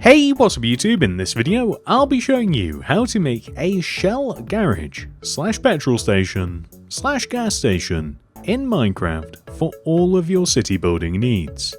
Hey, what's up YouTube? In this video, I'll be showing you how to make a shell garage / petrol station / gas station in Minecraft for all of your city building needs.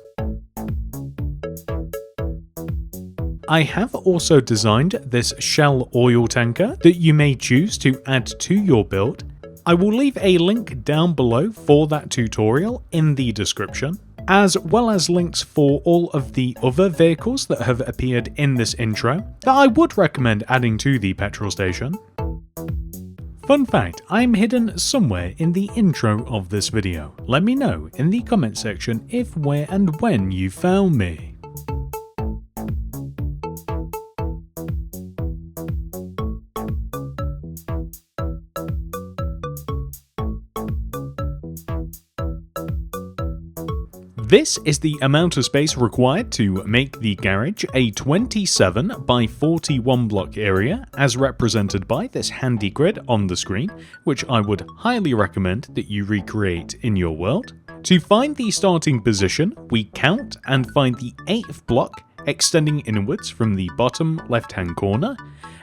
I have also designed this shell oil tanker that you may choose to add to your build. I will leave a link down below for that tutorial in the description, as well as links for all of the other vehicles that have appeared in this intro that I would recommend adding to the petrol station. Fun fact, I'm hidden somewhere in the intro of this video. Let me know in the comment section if, where and when you found me. This is the amount of space required to make the garage a 27 by 41 block area as represented by this handy grid on the screen, which I would highly recommend that you recreate in your world. To find the starting position, we count and find the 8th block extending inwards from the bottom left hand corner,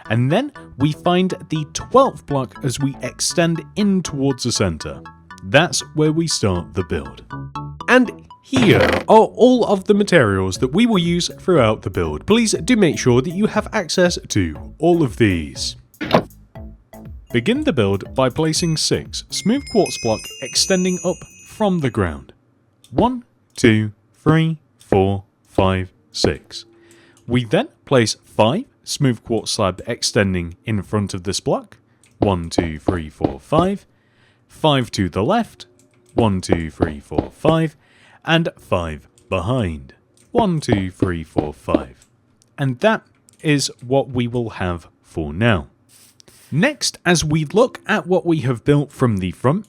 and then we find the 12th block as we extend in towards the center. That's where we start the build. And here are all of the materials that we will use throughout the build. Please do make sure that you have access to all of these. Begin the build by placing 6 smooth quartz blocks extending up from the ground. 1, 2, 3, 4, 5, 6. We then place 5 smooth quartz slabs extending in front of this block. 1, 2, 3, 4, 5. 5 to the left. 1, 2, 3, 4, 5. And 5 behind. 1, 2, 3, 4, 5. And that is what we will have for now. Next, as we look at what we have built from the front,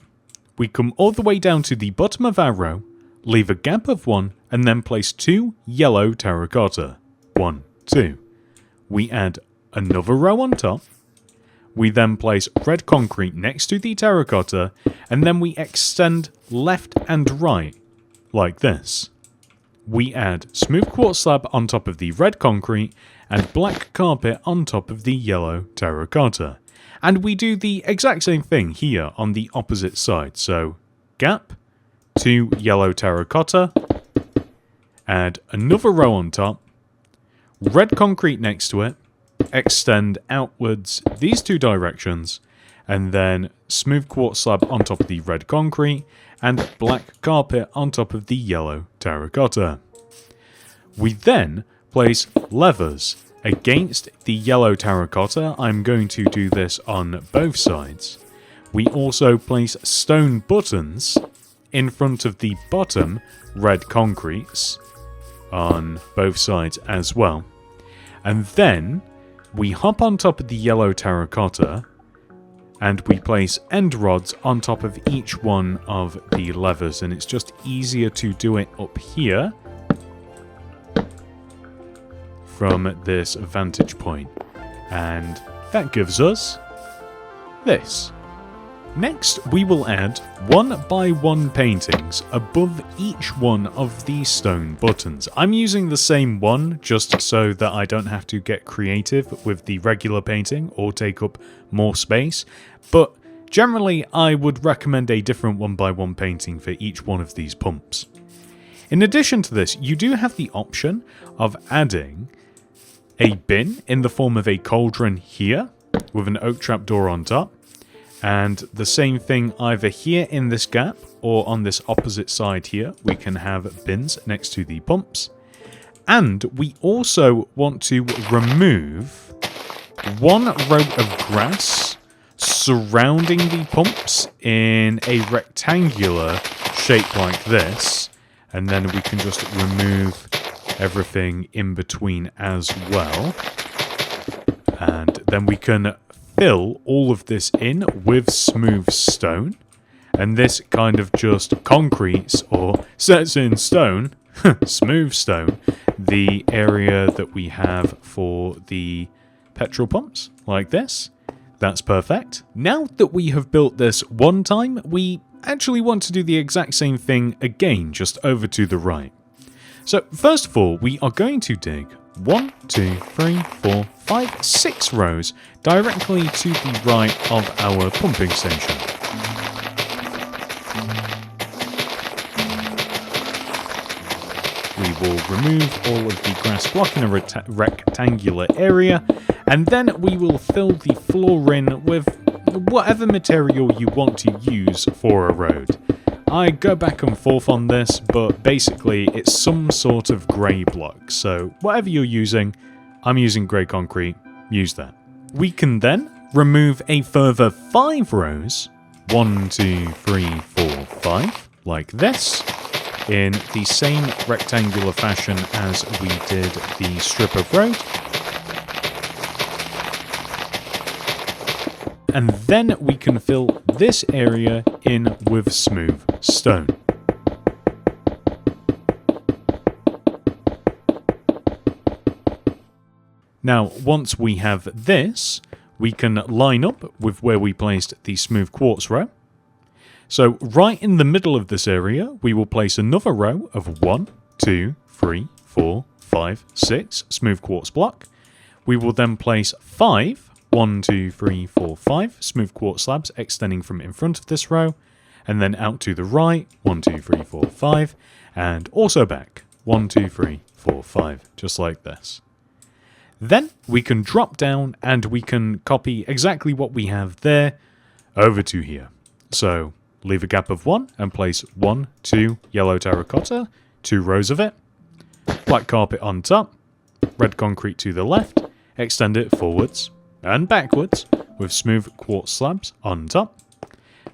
we come all the way down to the bottom of our row, leave a gap of 1, and then place 2 yellow terracotta. 1, 2. We add another row on top. We then place red concrete next to the terracotta, and then we extend left and right. Like this. We add smooth quartz slab on top of the red concrete and black carpet on top of the yellow terracotta. And we do the exact same thing here on the opposite side. So gap, 2 yellow terracotta, add another row on top, red concrete next to it, extend outwards these 2 directions, and then smooth quartz slab on top of the red concrete and black carpet on top of the yellow terracotta. We then place levers against the yellow terracotta. I'm going to do this on both sides. We also place stone buttons in front of the bottom red concretes on both sides as well. And then we hop on top of the yellow terracotta and we place end rods on top of each one of the levers, and it's just easier to do it up here from this vantage point, and that gives us this. Next, we will add 1 by 1 paintings above each one of these stone buttons. I'm using the same one just so that I don't have to get creative with the regular painting or take up more space, but generally I would recommend a different 1 by 1 painting for each one of these pumps. In addition to this, you do have the option of adding a bin in the form of a cauldron here with an oak trapdoor on top. And the same thing either here in this gap or on this opposite side here. We can have bins next to the pumps. And we also want to remove 1 row of grass surrounding the pumps in a rectangular shape like this. And then we can just remove everything in between as well. And then we can fill all of this in with smooth stone, and this kind of just concretes or sets in stone, smooth stone, the area that we have for the petrol pumps, like this. That's perfect. Now that we have built this one time, we actually want to do the exact same thing again, just over to the right. So first of all, we are going to dig 1, 2, 3, 4, 5, 6 rows directly to the right of our pumping station. We will remove all of the grass blocking a rectangular area, and then we will fill the floor in with whatever material you want to use for a road. I go back and forth on this, but basically it's some sort of grey block, so whatever you're using, I'm using grey concrete, use that. We can then remove a further 5 rows, 1, 2, 3, 4, 5, like this, in the same rectangular fashion as we did the strip of road. And then we can fill this area in with smooth stone. Now, once we have this, we can line up with where we placed the smooth quartz row. So right in the middle of this area, we will place another row of 1, 2, 3, 4, 5, 6 smooth quartz block. We will then place 5, 1, 2, 3, 4, 5 smooth quartz slabs extending from in front of this row, and then out to the right, 1, 2, 3, 4, 5, and also back, 1, 2, 3, 4, 5, just like this. Then we can drop down and we can copy exactly what we have there over to here. So leave a gap of 1 and place 1, 2 yellow terracotta, 2 rows of it, black carpet on top, red concrete to the left, extend it forwards and backwards with smooth quartz slabs on top.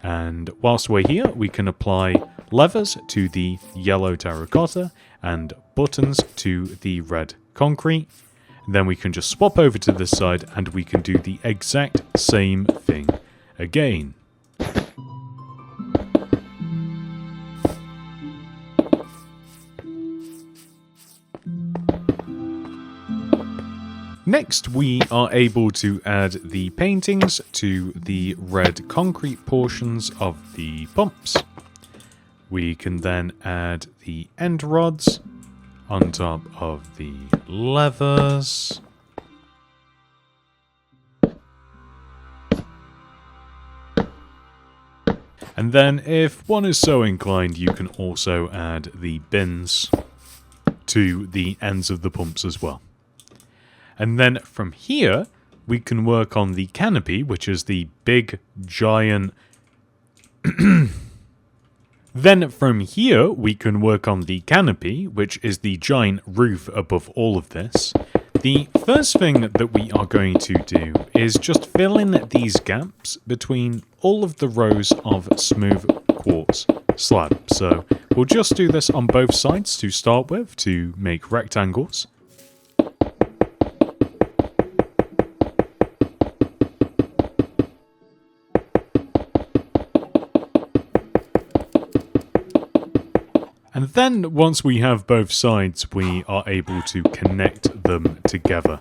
And whilst we're here, we can apply levers to the yellow terracotta and buttons to the red concrete. Then we can just swap over to this side and we can do the exact same thing again. Next, we are able to add the paintings to the red concrete portions of the pumps. We can then add the end rods on top of the levers. And then, if one is so inclined, you can also add the bins to the ends of the pumps as well. And then from here, we can work on the canopy, which is the big, giant... Then from here, we can work on the canopy, which is the giant roof above all of this. The first thing that we are going to do is just fill in these gaps between all of the rows of smooth quartz slab. So we'll just do this on both sides to start with to make rectangles. And then, once we have both sides, we are able to connect them together.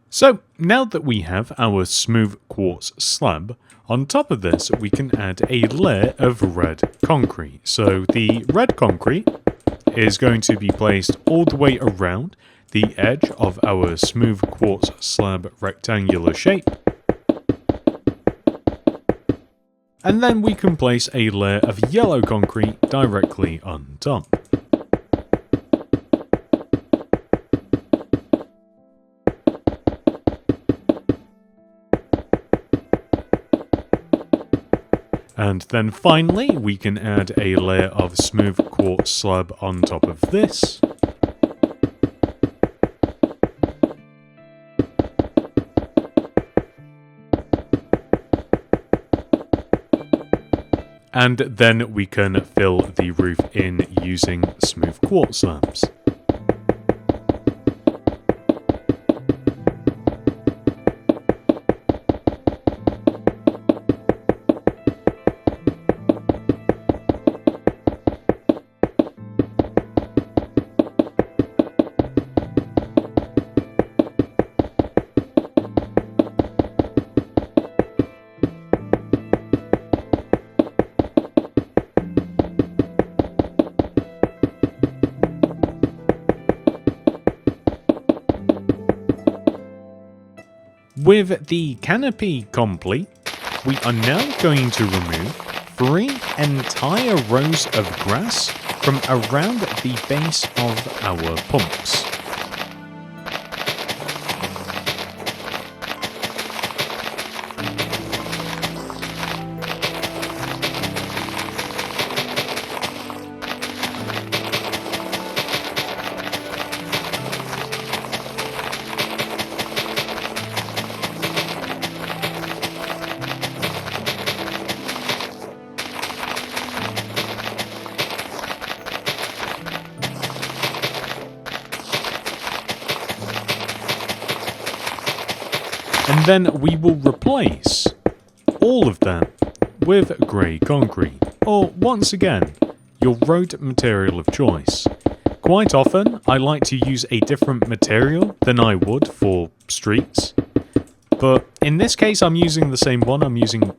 So, now that we have our smooth quartz slab, on top of this we can add a layer of red concrete. So the red concrete is going to be placed all the way around the edge of our smooth quartz slab rectangular shape. And then we can place a layer of yellow concrete directly on top. And then finally, we can add a layer of smooth quartz slab on top of this. And then we can fill the roof in using smooth quartz slabs. With the canopy complete, we are now going to remove 3 entire rows of grass from around the base of our pumps. And then we will replace all of that with grey concrete, or once again, your road material of choice. Quite often, I like to use a different material than I would for streets, but in this case I'm using the same one. I'm using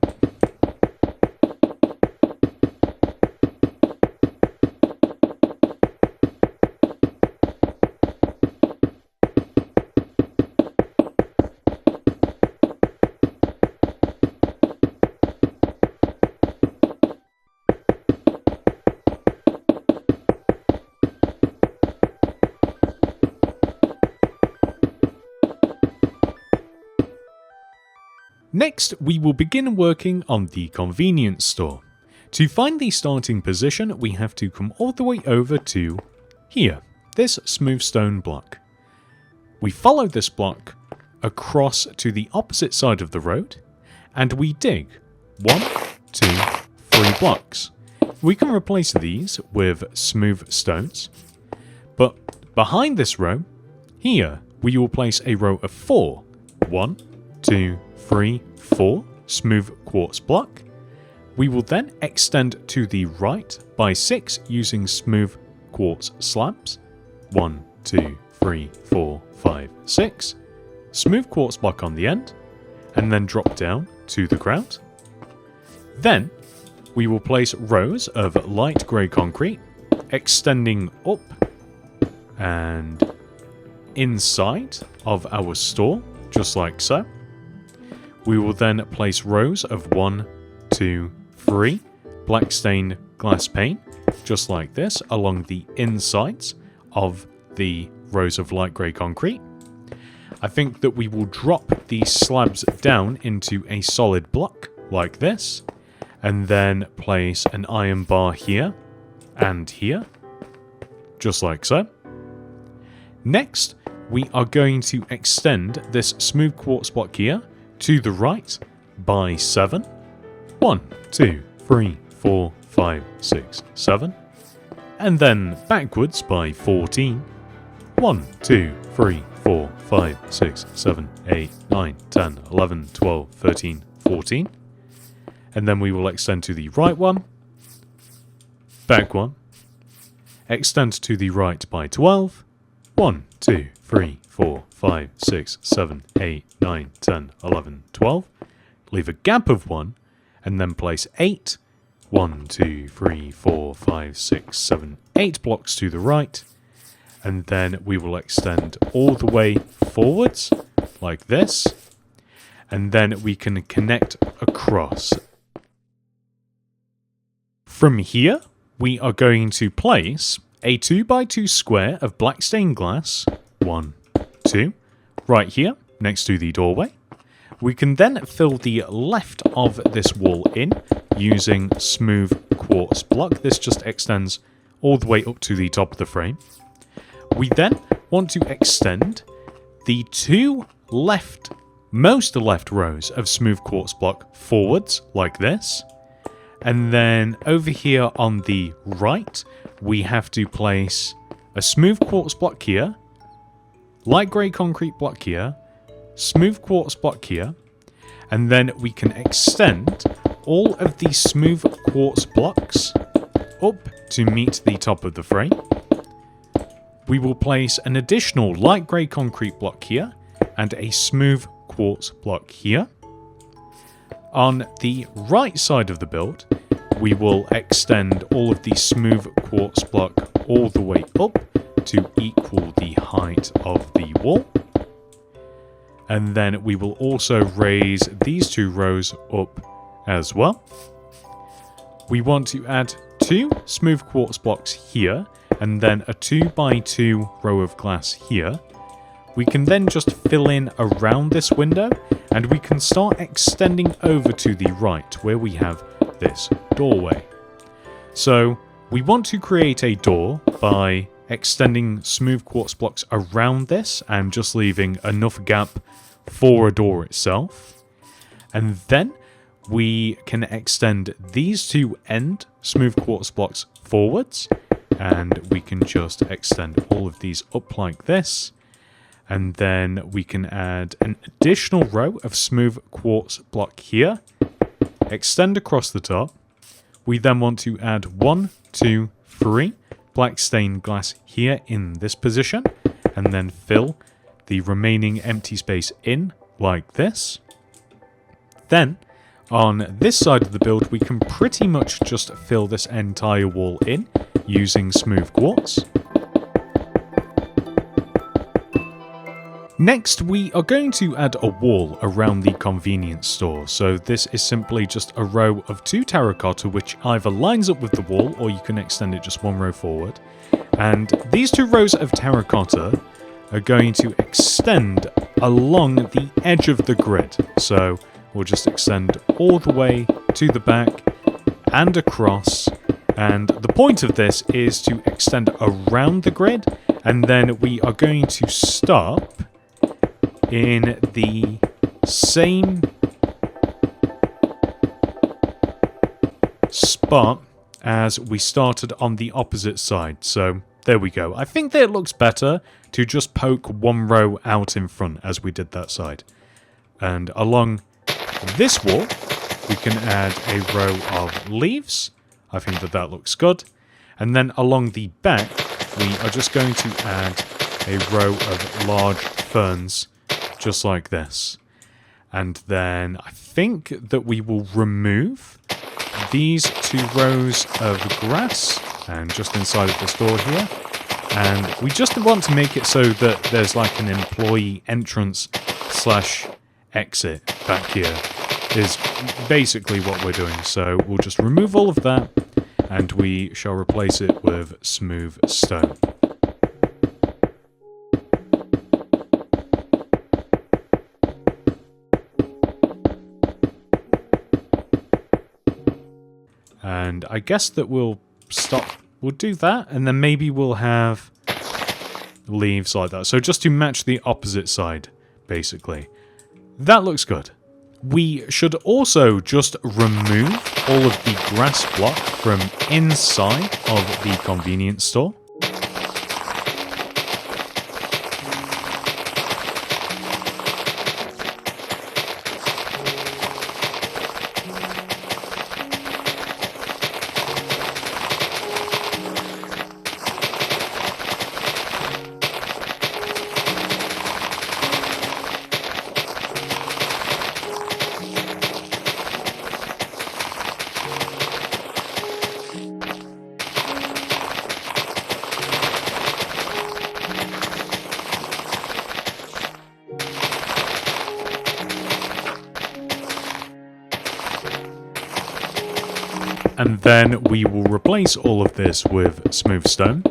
Next, we will begin working on the convenience store. To find the starting position, we have to come all the way over to here, this smooth stone block. We follow this block across to the opposite side of the road, and we dig 1, 2, 3 blocks. We can replace these with smooth stones, but behind this row, here, we will place a row of 4. 1, 2, 3, 4 smooth quartz block. We will then extend to the right by 6 using smooth quartz slabs. 1, 2, 3, 4, 5, 6. Smooth quartz block on the end, and then drop down to the ground. Then we will place rows of light grey concrete, extending up and inside of our store, just like so. We will then place rows of 1, 2, 3 black stained glass pane, just like this, along the insides of the rows of light grey concrete. I think that we will drop these slabs down into a solid block, like this, and then place an iron bar here and here, just like so. Next, we are going to extend this smooth quartz block here to the right by 7. 1, 2, 3, 4, 5, 6, 7. And then backwards by 14. 1, 2, 3, 4, 5, 6, 7, 8, 9, 10, 11, 12, 13, 14. And then we will extend to the right one. Back one. Extend to the right by 12. 1, 2, 3, 4, 5, 6, 7, 8, 9, 10, 11, 12. Leave a gap of 1, and then place 8. 1, 2, 3, 4, 5, 6, 7, 8 blocks to the right. And then we will extend all the way forwards, like this. And then we can connect across. From here, we are going to place a 2x2 square of black stained glass. 1, 2, right here, next to the doorway. We can then fill the left of this wall in using smooth quartz block. This just extends all the way up to the top of the frame. We then want to extend the 2 most left rows of smooth quartz block forwards, like this. And then over here on the right, we have to place a smooth quartz block here, light grey concrete block here, smooth quartz block here, and then we can extend all of these smooth quartz blocks up to meet the top of the frame. We will place an additional light grey concrete block here and a smooth quartz block here. On the right side of the build, we will extend all of the smooth quartz block all the way up to equal the height of the wall. And then we will also raise these 2 rows up as well. We want to add 2 smooth quartz blocks here, and then a 2x2 row of glass here. We can then just fill in around this window, and we can start extending over to the right, where we have this doorway. So we want to create a door by extending smooth quartz blocks around this and just leaving enough gap for a door itself. And then we can extend these 2 end smooth quartz blocks forwards, and we can just extend all of these up like this. And then we can add an additional row of smooth quartz block here, extend across the top. We then want to add 1, 2, 3 black stained glass here in this position, and then fill the remaining empty space in like this. Then on this side of the build, we can pretty much just fill this entire wall in using smooth quartz. Next, we are going to add a wall around the convenience store. So this is simply just a row of 2 terracotta, which either lines up with the wall, or you can extend it just 1 row forward. And these 2 rows of terracotta are going to extend along the edge of the grid. So we'll just extend all the way to the back and across. And the point of this is to extend around the grid, and then we are going to stop in the same spot as we started on the opposite side. So there we go. I think that it looks better to just poke 1 row out in front as we did that side. And along this wall, we can add a row of leaves. I think that that looks good. And then along the back, we are just going to add a row of large ferns, just like this. And then I think that we will remove these 2 rows of grass, and just inside of this door here. And we just want to make it so that there's like an employee entrance / exit back here, is basically what we're doing. So we'll just remove all of that, and we shall replace it with smooth stone. And I guess that we'll do that, and then maybe we'll have leaves like that. So just to match the opposite side, basically. That looks good. We should also just remove all of the grass block from inside of the convenience store. And then we will replace all of this with smooth stone.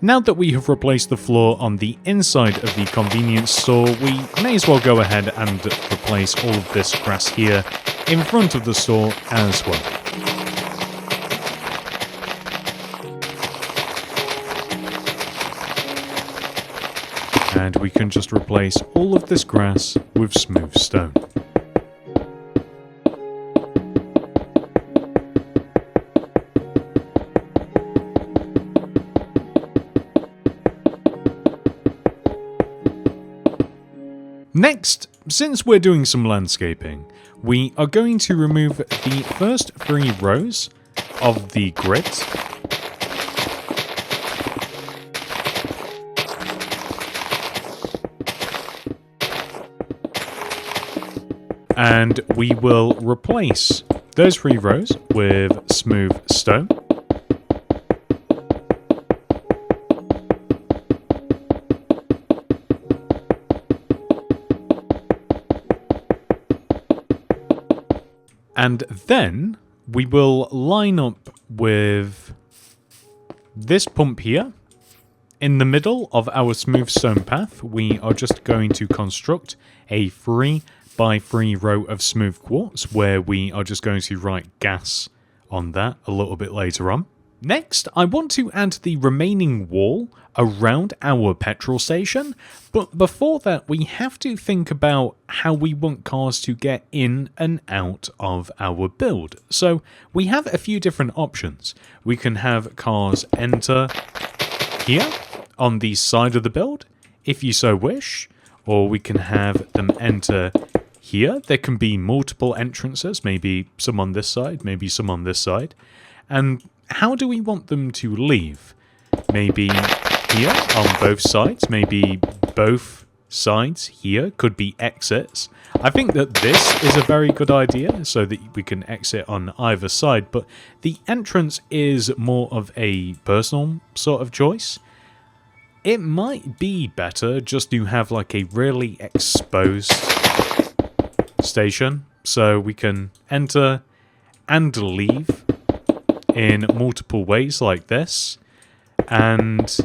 Now that we have replaced the floor on the inside of the convenience store, we may as well go ahead and replace all of this grass here in front of the store as well. And we can just replace all of this grass with smooth stone. Next, since we're doing some landscaping, we are going to remove the first 3 rows of the grid. And we will replace those 3 rows with smooth stone. And then we will line up with this pump here. In the middle of our smooth stone path, we are just going to construct a 3x3 row of smooth quartz, where we are just going to write gas on that a little bit later on. Next, I want to add the remaining wall around our petrol station, but before that we have to think about how we want cars to get in and out of our build. So we have a few different options. We can have cars enter here on the side of the build, if you so wish, or we can have them enter here. There can be multiple entrances, maybe some on this side, maybe some on this side. And how do we want them to leave? Maybe here on both sides, maybe both sides here could be exits. I think that this is a very good idea so that we can exit on either side, but the entrance is more of a personal sort of choice. It might be better just to have like a really exposed station so we can enter and leave in multiple ways like this. And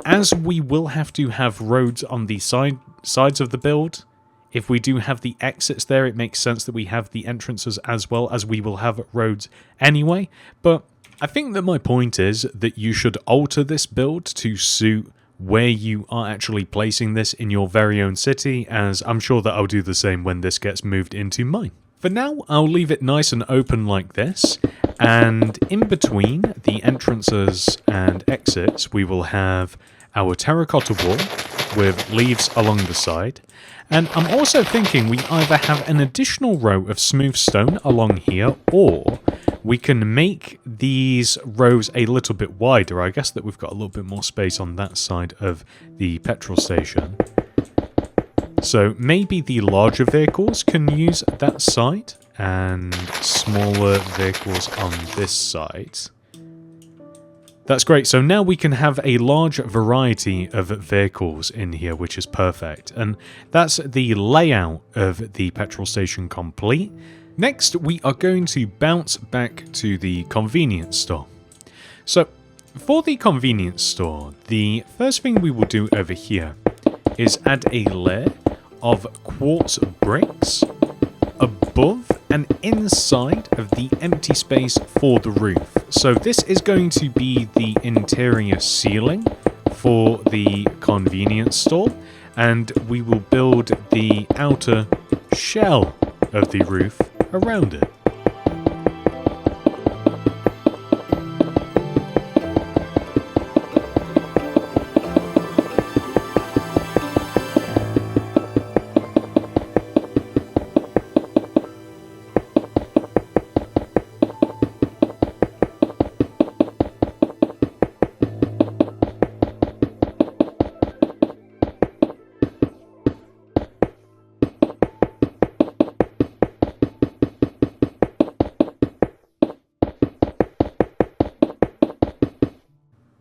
as we will have to have roads on the sides of the build, if we do have the exits there, it makes sense that we have the entrances as well, as we will have roads anyway. But I think that my point is that you should alter this build to suit where you are actually placing this in your very own city, as I'm sure that I'll do the same when this gets moved into mine. For now, I'll leave it nice and open like this, and in between the entrances and exits, we will have our terracotta wall with leaves along the side. And I'm also thinking we either have an additional row of smooth stone along here, or we can make these rows a little bit wider. I guess that we've got a little bit more space on that side of the petrol station. So maybe the larger vehicles can use that side and smaller vehicles on this side. That's great. So now we can have a large variety of vehicles in here, which is perfect. And that's the layout of the petrol station complete. Next, we are going to bounce back to the convenience store. So for the convenience store, the first thing we will do over here is add a layer of quartz bricks above and inside of the empty space for the roof. So this is going to be the interior ceiling for the convenience store, and we will build the outer shell of the roof around it.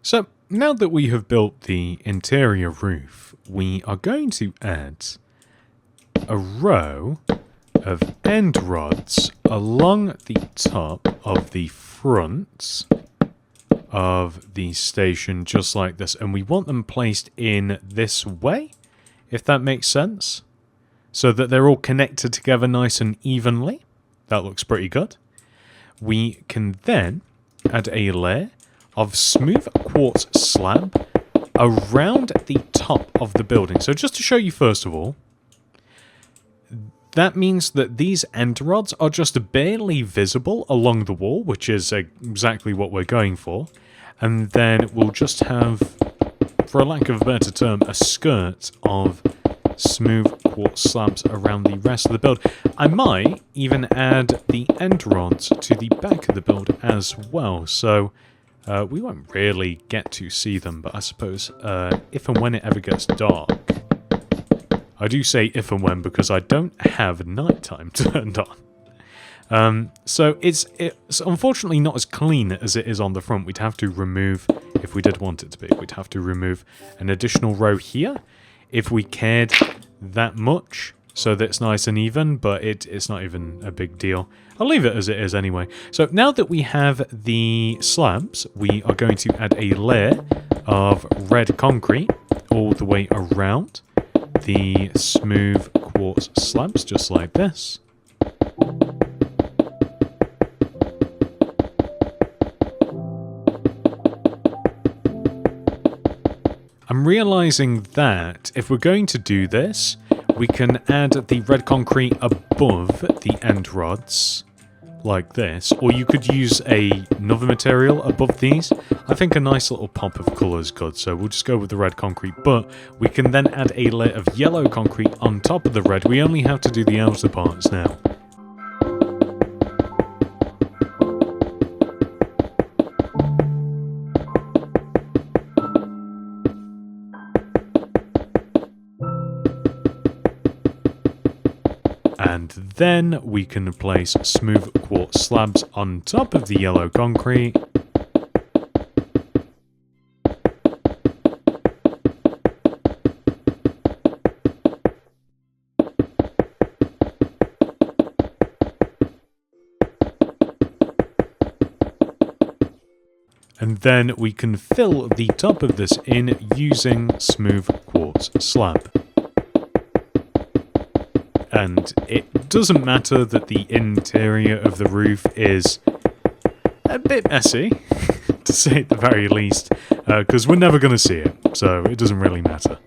So now that we have built the interior roof, we are going to add a row of end rods along the top of the front of the station, just like this. And we want them placed in this way, if that makes sense, so that they're all connected together nice and evenly. That looks pretty good. We can then add a layer of smooth quartz slab around the top of the building. So just to show you first of all, that means that these end rods are just barely visible along the wall, which is exactly what we're going for. And then we'll just have, for a lack of a better term, a skirt of smooth quartz slabs around the rest of the build. I might even add the end rods to the back of the build as well, so we won't really get to see them, but I suppose if and when it ever gets dark. I do say if and when because I don't have nighttime turned on. So it's unfortunately not as clean as it is on the front. We'd have to remove, if we did want it to be, we'd have to remove an additional row here if we cared that much, so that it's nice and even, but it's not even a big deal. I'll leave it as it is anyway. So now that we have the slabs, we are going to add a layer of red concrete all the way around the smooth quartz slabs, just like this. I'm realizing that if we're going to do this, we can add the red concrete above the end rods, like this, or you could use another material above these. I think a nice little pop of colour is good, so we'll just go with the red concrete, but we can then add a layer of yellow concrete on top of the red. We only have to do the outer parts now. And then we can place smooth quartz slabs on top of the yellow concrete. And then we can fill the top of this in using smooth quartz slab. And it doesn't matter that the interior of the roof is a bit messy, to say at the very least, because we're never going to see it, so it doesn't really matter.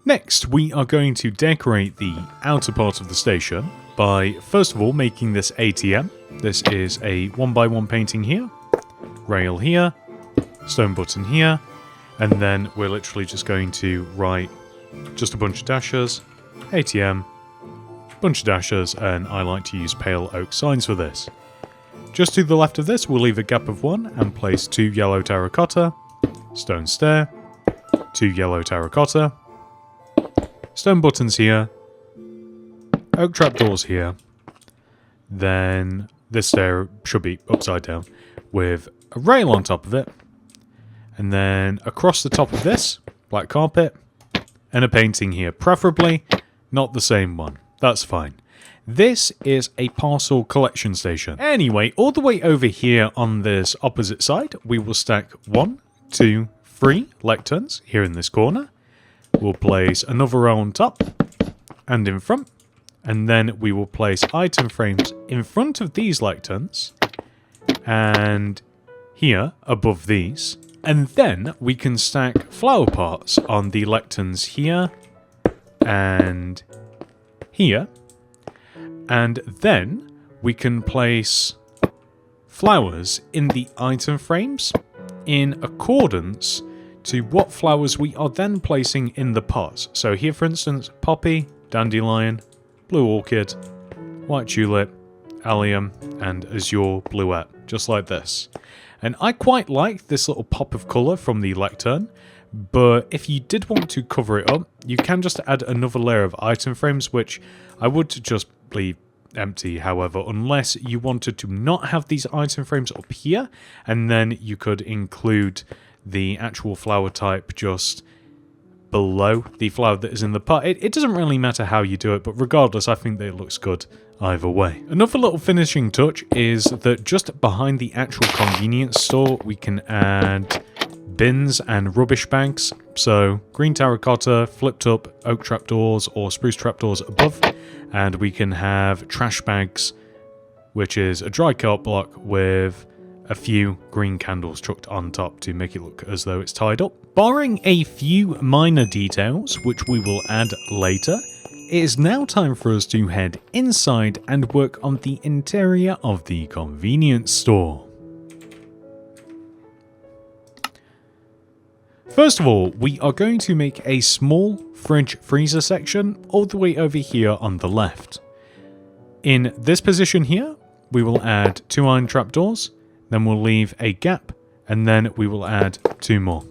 Next, we are going to decorate the outer part of the station by, first of all, making this ATM. This is a 1x1 painting here, rail here, stone button here, and then we're literally just going to write just a bunch of dashes, ATM, bunch of dashes, and I like to use pale oak signs for this. Just to the left of this, we'll leave a gap of 1 and place 2 yellow terracotta, stone stair, 2 yellow terracotta, stone buttons here, oak trapdoors here, then this stair should be upside down with a rail on top of it, and then across the top of this, black carpet, and a painting here, preferably not the same one, that's fine. This is a parcel collection station. Anyway, all the way over here on this opposite side, we will stack 1, 2, 3 lecterns here in this corner. We'll place another row on top and in front, and then we will place item frames in front of these lecterns and here above these, and then we can stack flower pots on the lecterns here and here, and then we can place flowers in the item frames in accordance to what flowers we are then placing in the pots. So here, for instance, poppy, dandelion, blue orchid, white tulip, allium, and azure bluette, just like this. And I quite like this little pop of colour from the lectern, but if you did want to cover it up, you can just add another layer of item frames, which I would just leave empty, however, unless you wanted to not have these item frames up here, and then you could include the actual flower type just below the flower that is in the pot. It doesn't really matter how you do it, but regardless, I think that it looks good either way. Another little finishing touch is that just behind the actual convenience store, we can add bins and rubbish bags. So green terracotta, flipped up oak trapdoors or spruce trapdoors above, and we can have trash bags, which is a dry kelp block with a few green candles chucked on top to make it look as though it's tied up. Barring a few minor details, which we will add later, it is now time for us to head inside and work on the interior of the convenience store. First of all, we are going to make a small fridge freezer section all the way over here on the left. In this position here, we will add 2 iron trapdoors, then we'll leave a gap, and then we will add 2 more.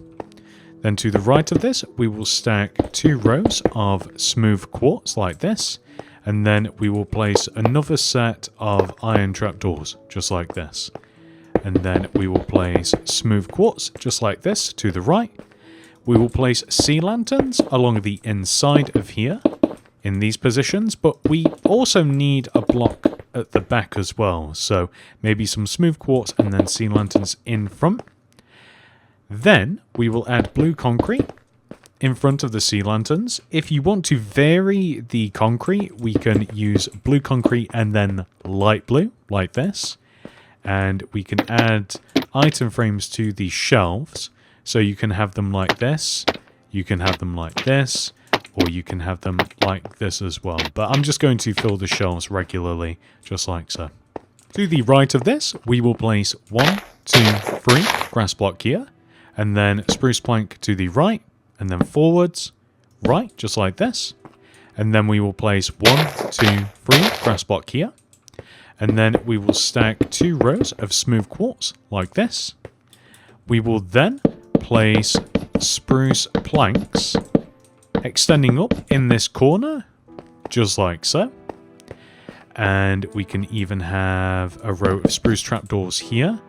Then to the right of this, we will stack 2 rows of smooth quartz like this, and then we will place another set of iron trapdoors, just like this. And then we will place smooth quartz, just like this, to the right. We will place sea lanterns along the inside of here, in these positions, but we also need a block at the back as well, so maybe some smooth quartz and then sea lanterns in front. Then we will add blue concrete in front of the sea lanterns. If you want to vary the concrete, we can use blue concrete and then light blue, like this. And we can add item frames to the shelves, so you can have them like this, you can have them like this, or you can have them like this as well. But I'm just going to fill the shelves regularly, just like so. To the right of this, we will place 1, 2, 3 grass block here, and then spruce plank to the right, and then forwards, right, just like this. And then we will place 1, 2, 3 grass block here, and then we will stack 2 rows of smooth quartz, like this. We will then place spruce planks extending up in this corner, just like so. And we can even have a row of spruce trapdoors here.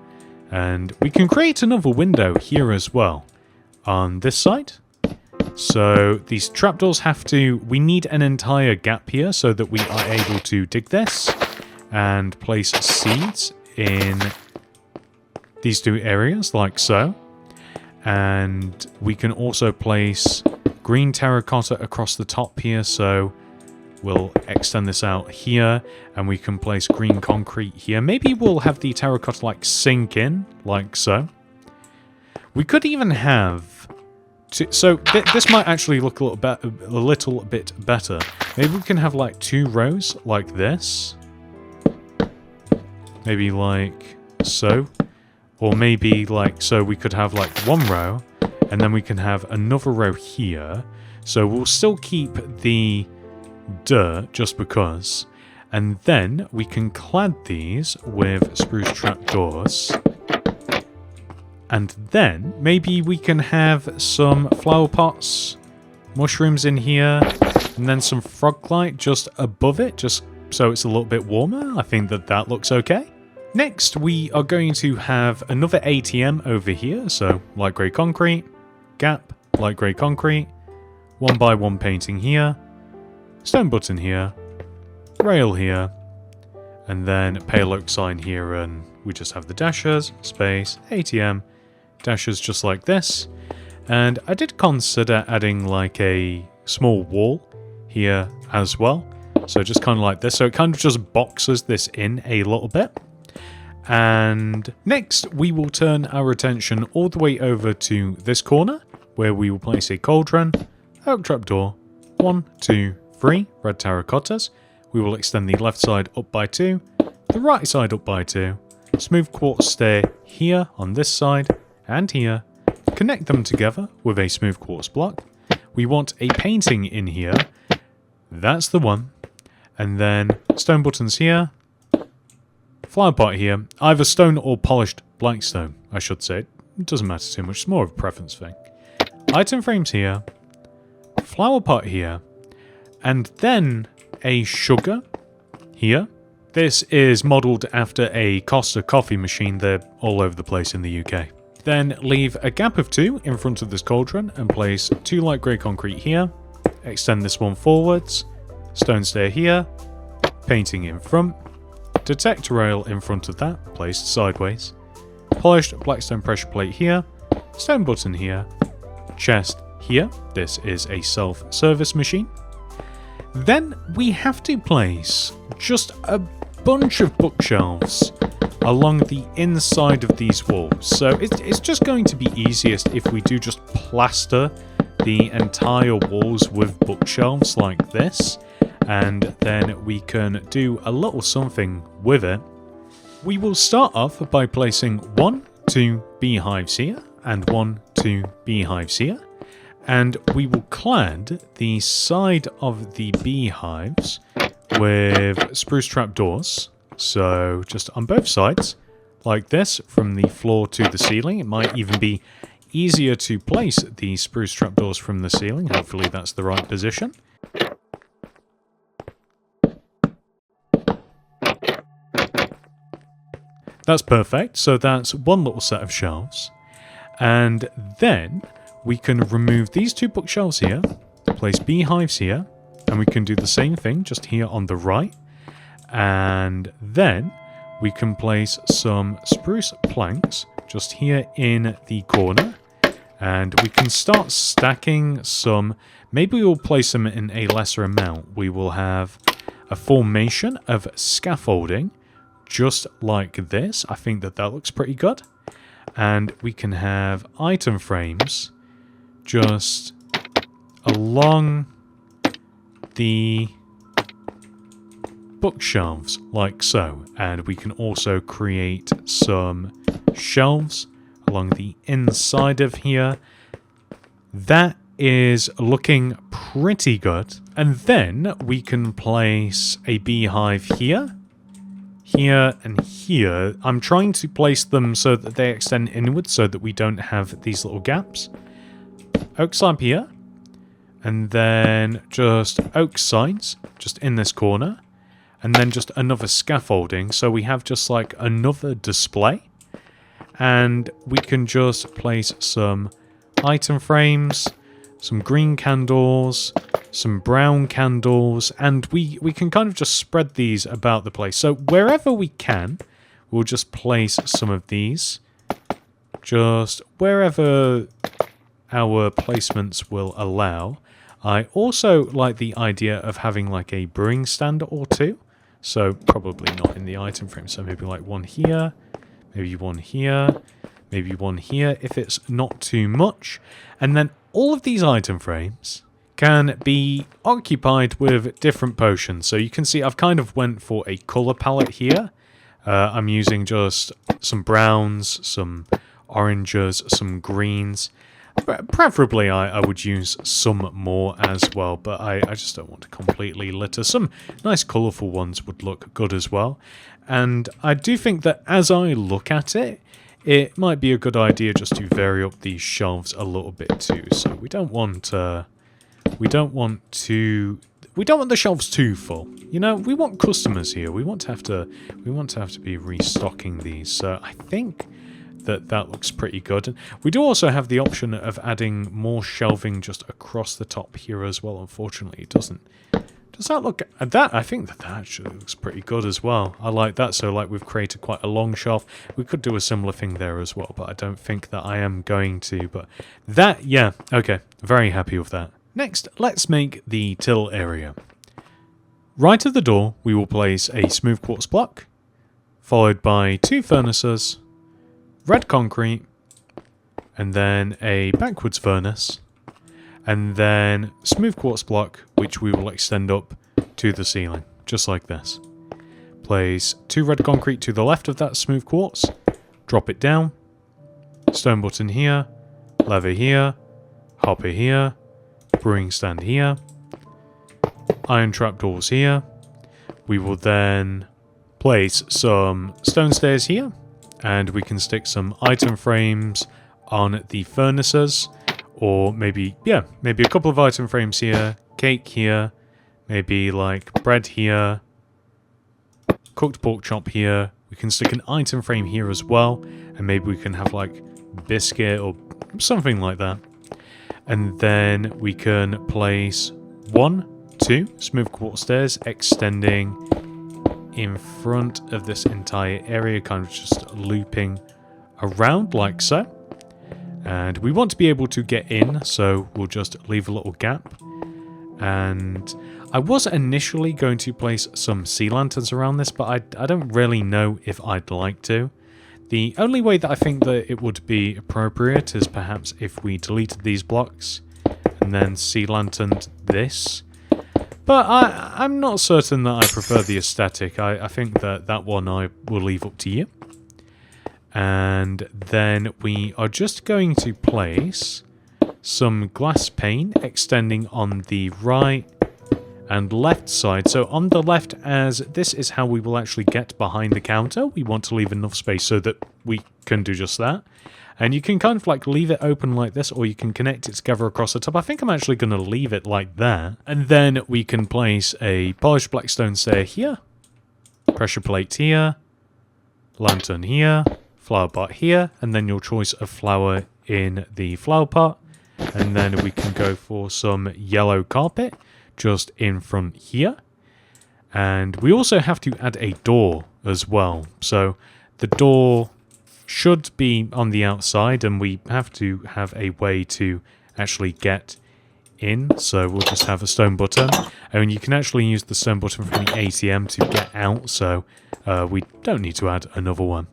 And we can create another window here as well on this side. So these trapdoors we need an entire gap here so that we are able to dig this and place seeds in these 2 areas, like so. And we can also place green terracotta across the top here, so we'll extend this out here, and we can place green concrete here. Maybe we'll have the terracotta like sink in, like so. We could even have... this might actually look a little bit better. Maybe we can have like 2 rows like this. Maybe like so. Or maybe like so we could have like 1 row, and then we can have another row here. So we'll still keep the dirt just because. And then we can clad these with spruce trapdoors. And then maybe we can have some flower pots, mushrooms in here, and then some frog light just above it, just so it's a little bit warmer. I think that looks okay. Next, we are going to have another ATM over here. So light grey concrete, gap, light grey concrete, 1x1 painting here, stone button here, rail here, and then pale oak sign here, and we just have the dashers, space, ATM, dashers just like this. And I did consider adding like a small wall here as well, so just kind of like this, so it kind of just boxes this in a little bit. And next we will turn our attention all the way over to this corner, where we will place a cauldron, oak trapdoor, 1, 2, 3 red terracottas. We will extend the left side up by 2, the right side up by 2, smooth quartz stair here on this side, and here, connect them together with a smooth quartz block. We want a painting in here. That's the one. And then stone buttons here. Flower pot here. Either stone or polished black stone, I should say. It doesn't matter too much. It's more of a preference thing. Item frames here. Flower pot here. And then a sugar here. This is modelled after a Costa coffee machine. They're all over the place in the UK. Then leave a gap of 2 in front of this cauldron and place 2 light grey concrete here. Extend this one forwards. Stone stair here. Painting in front. Detector rail in front of that, placed sideways. Polished blackstone pressure plate here. Stone button here. Chest here. This is a self-service machine. Then we have to place just a bunch of bookshelves along the inside of these walls. So it's just going to be easiest if we do just plaster the entire walls with bookshelves like this. And then we can do a little something with it. We will start off by placing 1, 2 beehives here and 1, 2 beehives here. And we will clad the side of the beehives with spruce trap doors. So just on both sides, like this, from the floor to the ceiling. It might even be easier to place the spruce trap doors from the ceiling. Hopefully that's the right position. That's perfect. So that's one little set of shelves. And then we can remove these 2 bookshelves here, place beehives here, and we can do the same thing just here on the right. And then we can place some spruce planks just here in the corner. And we can start stacking some. Maybe we'll place them in a lesser amount. We will have a formation of scaffolding just like this. I think that looks pretty good. And we can have item frames just along the bookshelves like so. And we can also create some shelves along the inside of here. That is looking pretty good. And then we can place a beehive here. Here and here. I'm trying to place them so that they extend inwards so that we don't have these little gaps. Oak slab here. And then just oak sides just in this corner. And then just another scaffolding. So we have just like another display. And we can just place some item frames, some green candles, some brown candles, and we can kind of just spread these about the place. So wherever we can, we'll just place some of these. Just wherever our placements will allow. I also like the idea of having like a brewing stand or 2. So probably not in the item frame. So maybe like one here, maybe one here, maybe one here if it's not too much. And then all of these item frames can be occupied with different potions. So you can see I've kind of went for a colour palette here. I'm using just some browns, some oranges, some greens. Preferably I would use some more as well, but I just don't want to completely litter. Some nice colourful ones would look good as well. And I do think that as I look at it, it might be a good idea just to vary up these shelves a little bit too. So we don't want the shelves too full. You know, we want customers here. We want to have to be restocking these. So I think that looks pretty good. And we do also have the option of adding more shelving just across the top here as well. Unfortunately, it doesn't. Does that look at that? I think that actually looks pretty good as well. I like that. So like we've created quite a long shelf. We could do a similar thing there as well, but I don't think that I am going to. But that, yeah, okay. Very happy with that. Next, let's make the till area. Right at the door, we will place a smooth quartz block, followed by 2 furnaces, red concrete, and then a backwards furnace, and then smooth quartz block, which we will extend up to the ceiling, just like this. Place 2 red concrete to the left of that smooth quartz, drop it down, stone button here, lever here, hopper here, brewing stand here, iron trapdoors here. We will then place some stone stairs here, and we can stick some item frames on the furnaces, or maybe a couple of item frames here, cake here, maybe like bread here, cooked pork chop here. We can stick an item frame here as well, and maybe we can have like biscuit or something like that. And then we can place 1, 2 smooth quartz stairs extending in front of this entire area, kind of just looping around like so. And we want to be able to get in, so we'll just leave a little gap. And I was initially going to place some sea lanterns around this, but I don't really know if I'd like to. The only way that I think that it would be appropriate is perhaps if we deleted these blocks and then sea lanterned this. But I'm not certain that I prefer the aesthetic. I think that one I will leave up to you. And then we are just going to place some glass pane extending on the right and left side. So on the left, as this is how we will actually get behind the counter, we want to leave enough space so that we can do just that. And you can kind of like leave it open like this, or you can connect it together across the top. I think I'm actually going to leave it like that. And then we can place a polished black stone stair here, pressure plate here, lantern here, flower pot here, and then your choice of flower in the flower pot. And then we can go for some yellow carpet just in front here. And we also have to add a door as well. So the door should be on the outside, and we have to have a way to actually get in. So we'll just have a stone button, and you can actually use the stone button from the ATM to get out, so we don't need to add another one.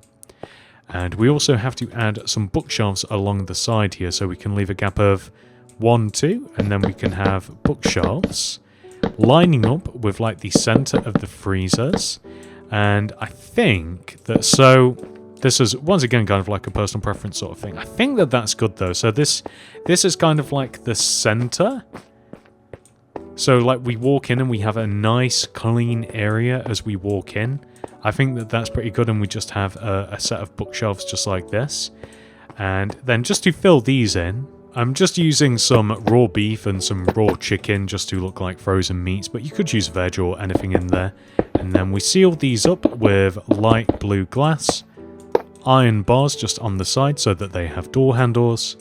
And we also have to add some bookshelves along the side here, so we can leave a gap of 1, 2, and then we can have bookshelves lining up with like the center of the freezers. And I think that, so this is once again kind of like a personal preference sort of thing. I think that that's good though. So this is kind of like the center. So like we walk in and we have a nice clean area as we walk in. I think that that's pretty good, and we just have a set of bookshelves just like this. And then just to fill these in, I'm just using some raw beef and some raw chicken just to look like frozen meats, but you could use veg or anything in there. And then we seal these up with light blue glass, iron bars just on the side so that they have door handles.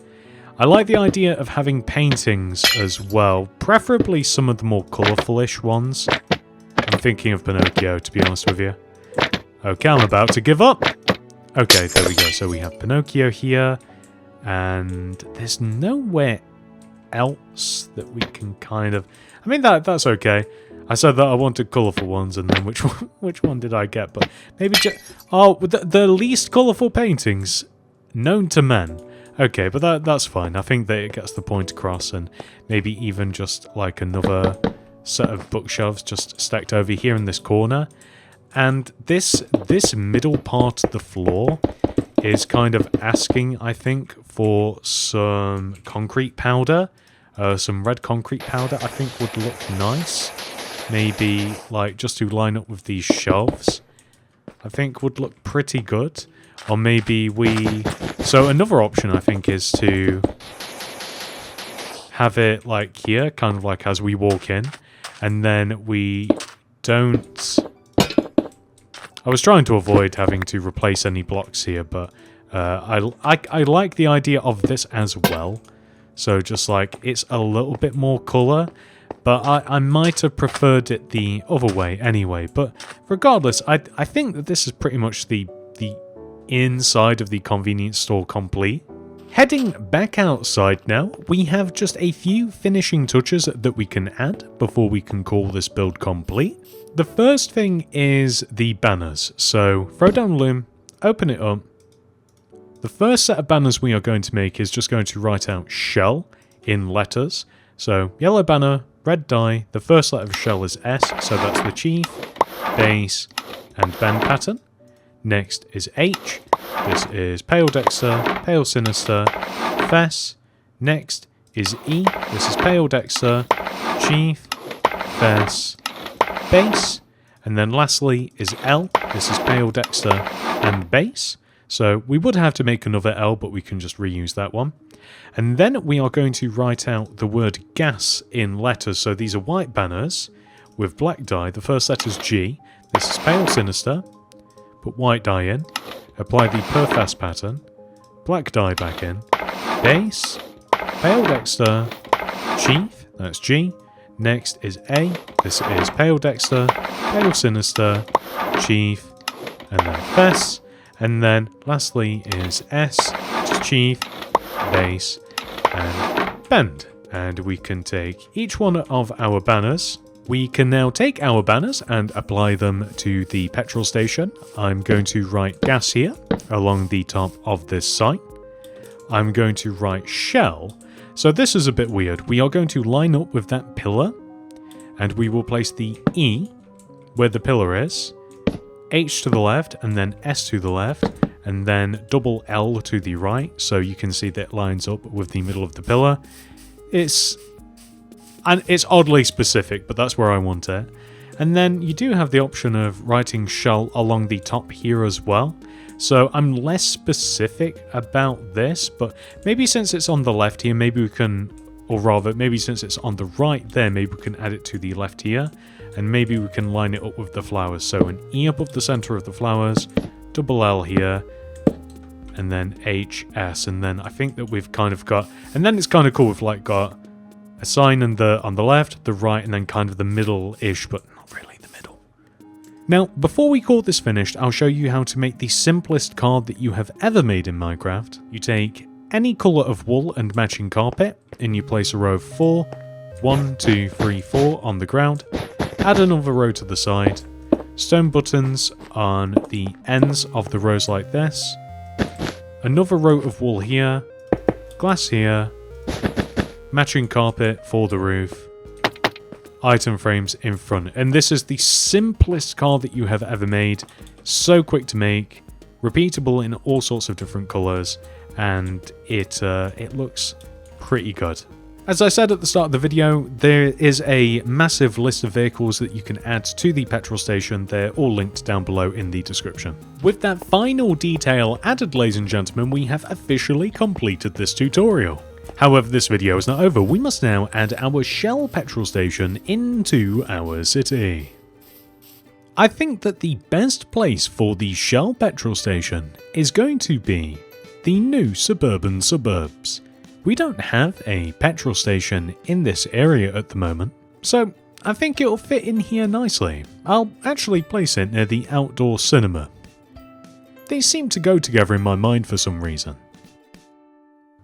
I like the idea of having paintings as well, preferably some of the more colourful-ish ones. I'm thinking of Pinocchio, to be honest with you. Okay, I'm about to give up. Okay, there we go. So we have Pinocchio here, and there's nowhere else that we can kind of... I mean, that's okay. I said that I wanted colourful ones, and then which one did I get? But maybe just... Oh, the least colourful paintings known to men. Okay, but that's fine. I think that it gets the point across, and maybe even just like another set of bookshelves just stacked over here in this corner. And this middle part of the floor is kind of asking, I think, for some concrete powder. Some red concrete powder, I think, would look nice. Maybe, like, just to line up with these shelves, I think would look pretty good. Or maybe we... So another option, I think, is to have it, like, here, kind of like as we walk in. And then we don't... I was trying to avoid having to replace any blocks here, but I like the idea of this as well. So just like, it's a little bit more colour, but I might have preferred it the other way anyway. But regardless, I think that this is pretty much the inside of the convenience store complete. Heading back outside now, we have just a few finishing touches that we can add before we can call this build complete. The first thing is the banners. So throw down loom, open it up. The first set of banners we are going to make is just going to write out shell in letters. So yellow banner, red die, the first letter of shell is S, so that's the chief, base, and bend pattern. Next is H. This is Pale Dexter, Pale Sinister, Fess, Next is E, this is Pale Dexter, Chief, Fess, Base, and then lastly is L, this is Pale Dexter and Base. So we would have to make another L, but we can just reuse that one. And then we are going to write out the word gas in letters. So these are white banners with black dye. The first letter is G. This is Pale Sinister. Put white dye in. Apply the Perfast pattern. Black dye back in. Base. Pale Dexter. Chief. That's G. Next is A. This is Pale Dexter. Pale Sinister. Chief. And then Fess. And then lastly is S. Which is Chief. Base. And Bend. And we can take each one of our banners. We can now take our banners and apply them to the petrol station. I'm going to write gas here along the top of this site. I'm going to write Shell. So this is a bit weird. We are going to line up with that pillar and we will place the E where the pillar is, H to the left and then S to the left and then double L to the right. So you can see that it lines up with the middle of the pillar. It's oddly specific, but that's where I want it. And then you do have the option of writing Shell along the top here as well. So I'm less specific about this, but maybe since it's on the left here, maybe we can, or rather, maybe since it's on the right there, maybe we can add it to the left here. And maybe we can line it up with the flowers. So an E above the center of the flowers, double L here, and then H, S. And then I think that we've kind of got, and then it's kind of cool, we've like got a sign on the left, the right, and then kind of the middle-ish, but not really the middle. Now, before we call this finished, I'll show you how to make the simplest card that you have ever made in Minecraft. You take any colour of wool and matching carpet, and you place a row of 4, 1, 2, 3, 4 on the ground, add another row to the side, stone buttons on the ends of the rows like this, another row of wool here, glass here, matching carpet for the roof, item frames in front. And this is the simplest card that you have ever made. So quick to make, repeatable in all sorts of different colours, and it looks pretty good. As I said at the start of the video, there is a massive list of vehicles that you can add to the petrol station. They're all linked down below in the description. With that final detail added, ladies and gentlemen, we have officially completed this tutorial. However, this video is not over. We must now add our Shell petrol station into our city. I think that the best place for the Shell petrol station is going to be the new suburban suburbs. We don't have a petrol station in this area at the moment, so I think it'll fit in here nicely. I'll actually place it near the outdoor cinema. They seem to go together in my mind for some reason.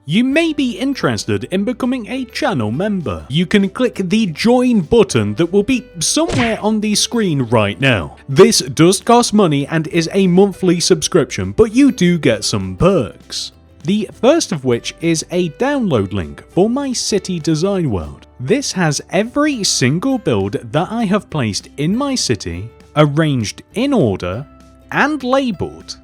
You may be interested in becoming a channel member. You can click the join button that will be somewhere on the screen right now. This does cost money and is a monthly subscription, but you do get some perks. The first of which is a download link for my city design world. This has every single build that I have placed in my city, arranged in order, and labelled.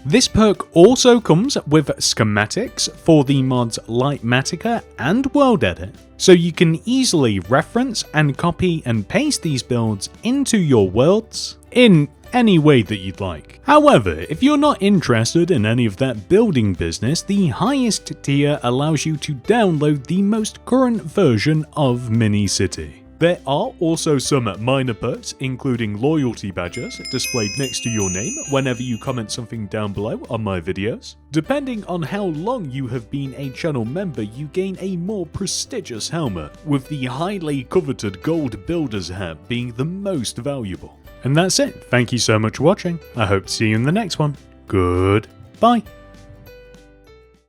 This perk also comes with schematics for the mods Lightmatica and World Edit, so you can easily reference and copy and paste these builds into your worlds in any way that you'd like. However, if you're not interested in any of that building business, the highest tier allows you to download the most current version of Mini-City. There are also some minor perks, including loyalty badges displayed next to your name whenever you comment something down below on my videos. Depending on how long you have been a channel member, you gain a more prestigious helmet, with the highly coveted gold builder's hat being the most valuable. And that's it. Thank you so much for watching. I hope to see you in the next one. Goodbye.